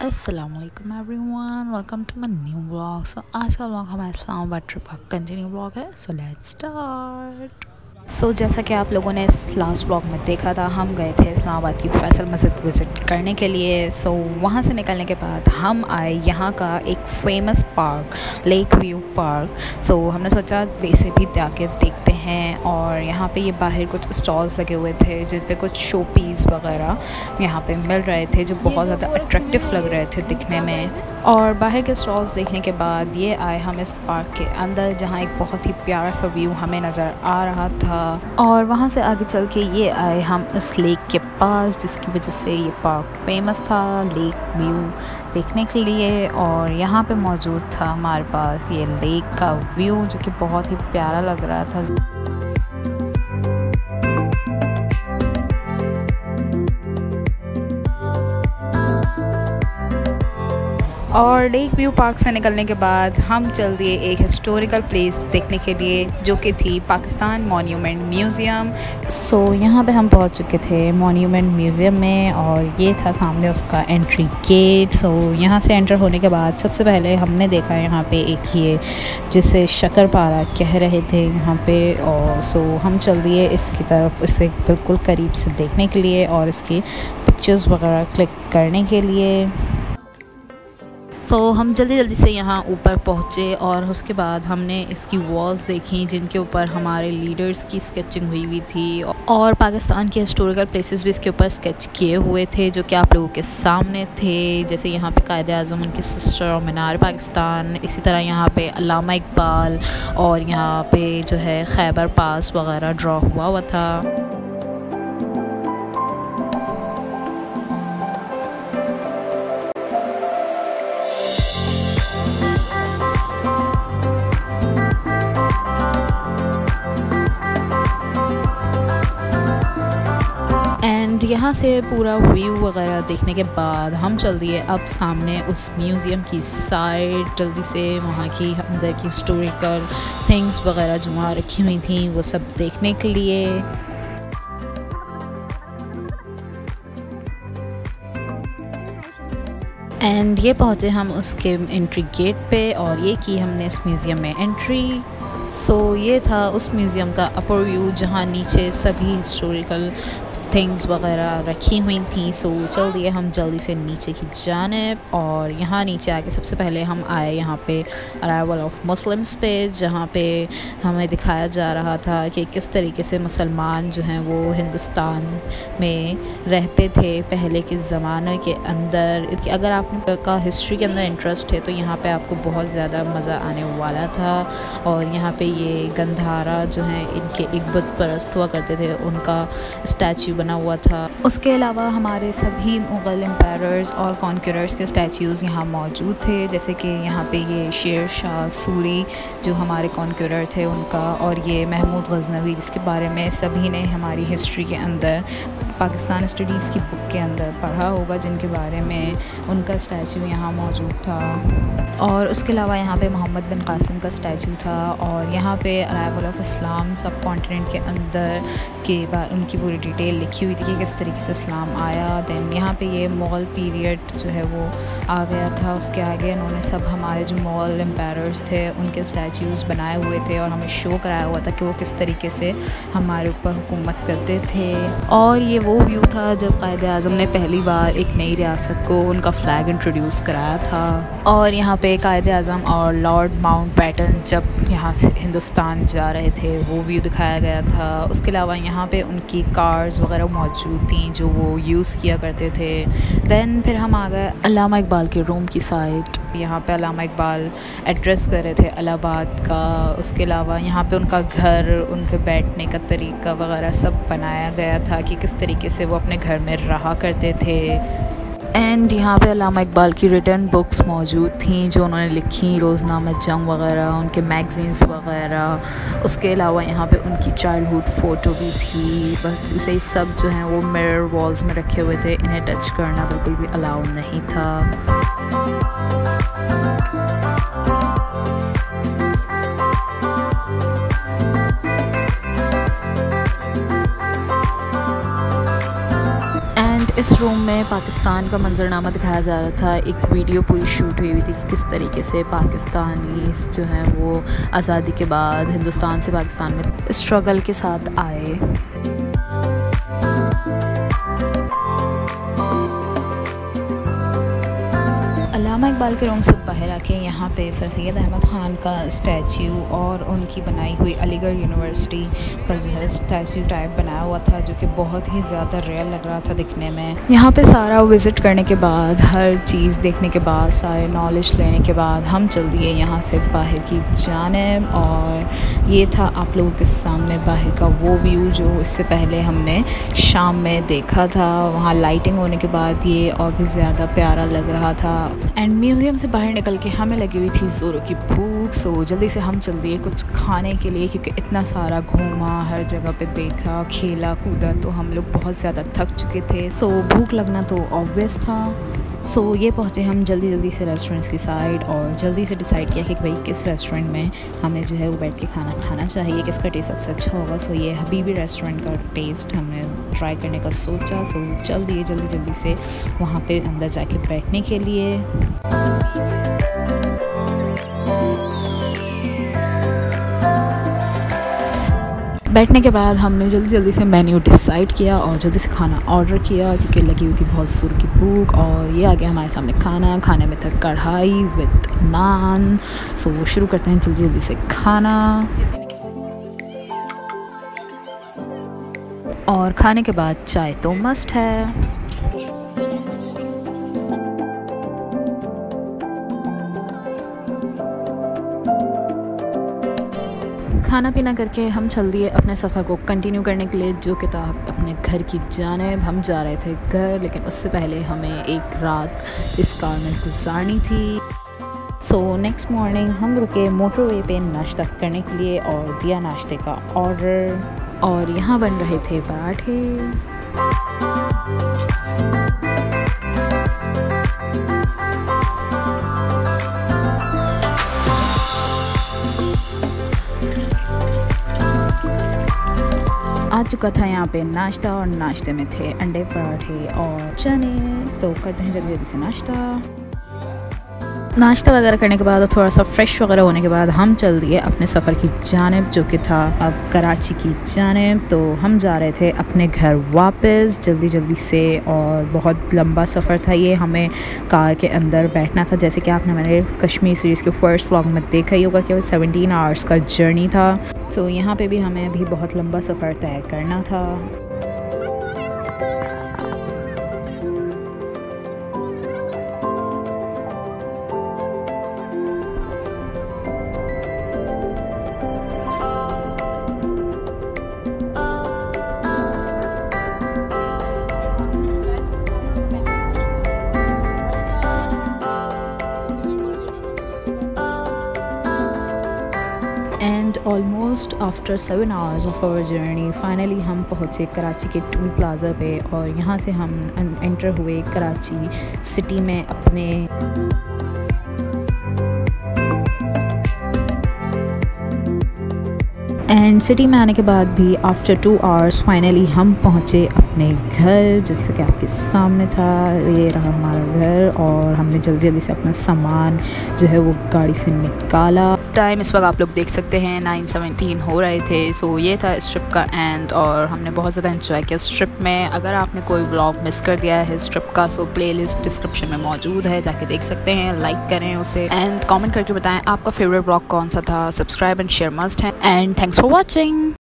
अस्सलामुअलैकुम everyone, welcome to my new vlog. So आज का व्लॉग हमारा इस्लामाबाद ट्रिप का कंटिन्यू व्लॉग है। So let's start. सो जैसा कि आप लोगों ने इस लास्ट व्लॉग में देखा था, हम गए थे इस्लामाबाद की फैसल मस्जिद विज़िट करने के लिए। सो वहाँ से निकलने के बाद हम आए यहाँ का एक famous park, lake view park. So हमने सोचा इसे भी जाके देखते हैं। और यहाँ पे ये बाहर कुछ स्टॉल्स लगे हुए थे जिन पे कुछ शो पीस वगैरह यहाँ पे मिल रहे थे, जो बहुत ज़्यादा अट्रैक्टिव लग रहे थे दिखने में। और बाहर के स्टॉल्स देखने के बाद ये आए हम इस पार्क के अंदर, जहाँ एक बहुत ही प्यारा सा व्यू हमें नज़र आ रहा था। और वहाँ से आगे चल के ये आए हम इस लेक के पास, जिसकी वजह से ये पार्क फेमस था लेक व्यू देखने के लिए। और यहाँ पे मौजूद था हमारे पास ये लेक का व्यू, जो कि बहुत ही प्यारा लग रहा था। और लेक व्यू पार्क से निकलने के बाद हम चल दिए एक हिस्टोरिकल प्लेस देखने के लिए, जो कि थी पाकिस्तान मॉन्यूमेंट म्यूज़ियम। सो यहाँ पे हम पहुँच चुके थे मॉन्यूमेंट म्यूज़ियम में, और ये था सामने उसका एंट्री गेट। सो यहाँ से एंटर होने के बाद सबसे पहले हमने देखा यहाँ पे एक ये जिसे शक्करपारा कह रहे थे यहाँ पे। और सो हम चल दिए इसकी तरफ, इसे बिल्कुल करीब से देखने के लिए और इसकी पिक्चर्स वगैरह क्लिक करने के लिए। सो हम जल्दी से यहाँ ऊपर पहुँचे, और उसके बाद हमने इसकी वॉल्स देखी जिनके ऊपर हमारे लीडर्स की स्केचिंग हुई थी, और पाकिस्तान के हिस्टोरिकल प्लेसेस भी इसके ऊपर स्केच किए हुए थे, जो कि आप लोगों के सामने थे। जैसे यहाँ पे कायद-ए-आज़म, उनकी सिस्टर और मीनार पाकिस्तान, इसी तरह यहाँ पे अल्लामा इकबाल, और यहाँ पे जो है खैबर पास वगैरह ड्रॉ हुआ था। यहाँ से पूरा व्यू वगैरह देखने के बाद हम चल दिए अब सामने उस म्यूज़ियम की साइड, जल्दी से वहाँ की अंदर की हिस्टोरिकल थिंग्स वगैरह जो वहाँ रखी हुई थी वो सब देखने के लिए। एंड ये पहुँचे हम उसके एंट्री गेट पे, और ये की हमने इस म्यूज़ियम में एंट्री। सो ये था उस म्यूज़ियम का अपर व्यू, जहाँ नीचे सभी हिस्टोरिकल थिंग्स वगैरह रखी हुई थी। सो चल दिए हम जल्दी से नीचे की जानिब, और यहाँ नीचे आके सबसे पहले हम आए यहाँ पे अराइवल ऑफ मुस्लिम्स पे, जहाँ पे हमें दिखाया जा रहा था कि किस तरीके से मुसलमान जो हैं वो हिंदुस्तान में रहते थे पहले के ज़माने के अंदर। अगर आपने का हिस्ट्री के अंदर इंटरेस्ट है तो यहाँ पे आपको बहुत ज़्यादा मज़ा आने वाला था। और यहाँ पे ये गंधारा जो हैं इनके एक बुत परस्त हुआ करते थे, उनका स्टैचू बना हुआ था। उसके अलावा हमारे सभी मुग़ल एम्पायरर्स और कॉन्करर्स के स्टैचूज़ यहाँ मौजूद थे, जैसे कि यहाँ पे ये शेर शाह सूरी जो हमारे कॉन्करर थे उनका, और ये महमूद गज़नवी जिसके बारे में सभी ने हमारी हिस्ट्री के अंदर पाकिस्तान स्टडीज़ की बुक के अंदर पढ़ा होगा, जिनके बारे में उनका स्टैचू यहाँ मौजूद था। और उसके अलावा यहाँ पे मोहम्मद बिन कासिम का स्टैचू था, और यहाँ पे अराइवल ऑफ इस्लाम सब कॉन्टिनेंट के अंदर के बाद उनकी पूरी डिटेल लिखी हुई थी कि किस तरीके से इस्लाम आया। दैन यहाँ पे ये मुग़ल पीरियड जो है वो आ गया था। उसके आगे उन्होंने सब हमारे जो मुग़ल एम्पायरर्स थे उनके स्टैचूज़ बनाए हुए थे, और हमें शो कराया हुआ था कि वो किस तरीके से हमारे ऊपर हुकूमत करते थे। और ये वो व्यू था जब कायद-ए-आज़म ने पहली बार एक नई रियासत को उनका फ़्लैग इंट्रोड्यूस कराया था। और यहाँ पे कायद-ए-आज़म और लॉर्ड माउंटबेटन जब यहाँ से हिंदुस्तान जा रहे थे वो व्यू दिखाया गया था। उसके अलावा यहाँ पे उनकी कार्स वगैरह मौजूद थी जो वो यूज़ किया करते थे। दैन फिर हम आ गए अल्लामा इकबाल के रूम की साइड। यहाँ पे अल्लामा इकबाल एड्रेस कर रहे थे इलाहाबाद का। उसके अलावा यहाँ पे उनका घर, उनके बैठने का तरीका वगैरह सब बनाया गया था कि किस तरीके से वो अपने घर में रहा करते थे। एंड यहाँ पे अल्लामा इकबाल की रिटर्न बुक्स मौजूद थी जो उन्होंने लिखी, रोज़नामा जंग वगैरह, उनके मैगज़ीन्स वगैरह। उसके अलावा यहाँ पे उनकी चाइल्डहुड फ़ोटो भी थी। बस इसे सब जो हैं वो मिरर वॉल्स में रखे हुए थे, इन्हें टच करना बिल्कुल भी अलाउ नहीं था। इस रूम में पाकिस्तान का मंजरनामा दिखाया जा रहा था। एक वीडियो पूरी शूट हुई थी कि किस तरीके से पाकिस्तानी जो हैं वो आज़ादी के बाद हिंदुस्तान से पाकिस्तान में स्ट्रगल के साथ आए। अल्लामा इकबाल के रूम से बाहर आके यहाँ पे सर सैयद अहमद ख़ान का स्टैचू और उनकी बनाई हुई अलीगढ़ यूनिवर्सिटी का जो है स्टैचू टाइप बनाया हुआ था, जो कि बहुत ही ज़्यादा रियल लग रहा था दिखने में। यहाँ पे सारा विज़िट करने के बाद, हर चीज़ देखने के बाद, सारे नॉलेज लेने के बाद हम चल दिए यहाँ से बाहर की जानिब। और ये था आप लोगों के सामने बाहर का वो व्यू जो इससे पहले हमने शाम में देखा था। वहाँ लाइटिंग होने के बाद ये और भी ज़्यादा प्यारा लग रहा था। एंड म्यूज़ियम से बाहर निकल के हमें लगी हुई थी ज़ोरों की भूख। सो जल्दी से हम चल दिए कुछ खाने के लिए, क्योंकि इतना सारा घूमा, हर जगह पे देखा, खेला कूदा, तो हम लोग बहुत ज़्यादा थक चुके थे। सो भूख लगना तो ऑब्वियस था। सो ये पहुँचे हम जल्दी से रेस्टोरेंट्स की साइड, और जल्दी से डिसाइड किया कि भाई किस रेस्टोरेंट में हमें जो है वो बैठ के खाना खाना चाहिए, किसका टेस्ट सबसे अच्छा होगा। सो ये हबीबी रेस्टोरेंट का टेस्ट हमने ट्राई करने का सोचा। सो चल दिए जल्दी से वहाँ पे अंदर जाके बैठने के लिए। बैठने के बाद हमने जल्दी से मेन्यू डिसाइड किया और जल्दी से खाना ऑर्डर किया, क्योंकि लगी हुई थी बहुत जोर की भूख। और ये आ गया हमारे सामने खाना। खाने में था कढ़ाई विद नान। सो शुरू करते हैं जल्दी से खाना। और खाने के बाद चाय तो मस्ट है। खाना पीना करके हम चल दिए अपने सफ़र को कंटिन्यू करने के लिए, जो कि था अपने घर की जानिब। हम जा रहे थे घर, लेकिन उससे पहले हमें एक रात इस कार में गुजारनी थी। सो नेक्स्ट मॉर्निंग हम रुके मोटरवे पे नाश्ता करने के लिए और दिया नाश्ते का ऑर्डर। और यहाँ बन रहे थे पराठे। आ चुका था यहाँ पे नाश्ता, और नाश्ते में थे अंडे पराठे और चने। तो करते हैं जल्दी से नाश्ता वगैरह करने के बाद और थोड़ा सा फ्रेश वगैरह होने के बाद हम चल दिए अपने सफ़र की जानिब, जो कि था अब कराची की जानिब। तो हम जा रहे थे अपने घर वापस जल्दी से, और बहुत लंबा सफ़र था ये। हमें कार के अंदर बैठना था, जैसे कि आपने मेरे कश्मीर सीरीज़ के फर्स्ट व्लॉग में देखा ही होगा कि वो 17 आवर्स का जर्नी था। तो यहाँ पे भी हमें भी बहुत लंबा सफ़र तय करना था। And almost after 7 hours of our journey finally हम पहुँचे कराची के टूल प्लाज़ा पे। और यहाँ से हम एंटर हुए कराची सिटी में अपने। एंड सिटी में आने के बाद भी आफ्टर 2 आवर्स फाइनली हम पहुँचे अपने घर, जो कि आपके सामने था। ये रहा हमारा घर, और हमने जल्दी से अपना सामान जो है वो गाड़ी से निकाला। टाइम इस वक्त आप लोग देख सकते हैं 9:17 हो रहे थे। सो ये था इस ट्रिप का एंड, और हमने बहुत ज़्यादा एंजॉय किया इस ट्रिप में। अगर आपने कोई व्लॉग मिस कर दिया है इस ट्रिप का, सो प्लेलिस्ट डिस्क्रिप्शन में मौजूद है, जाके देख सकते हैं। लाइक करें उसे एंड कमेंट करके बताएं आपका फेवरेट व्लॉग कौन सा था। सब्सक्राइब एंड शेयर मस्ट है। And thanks for watching.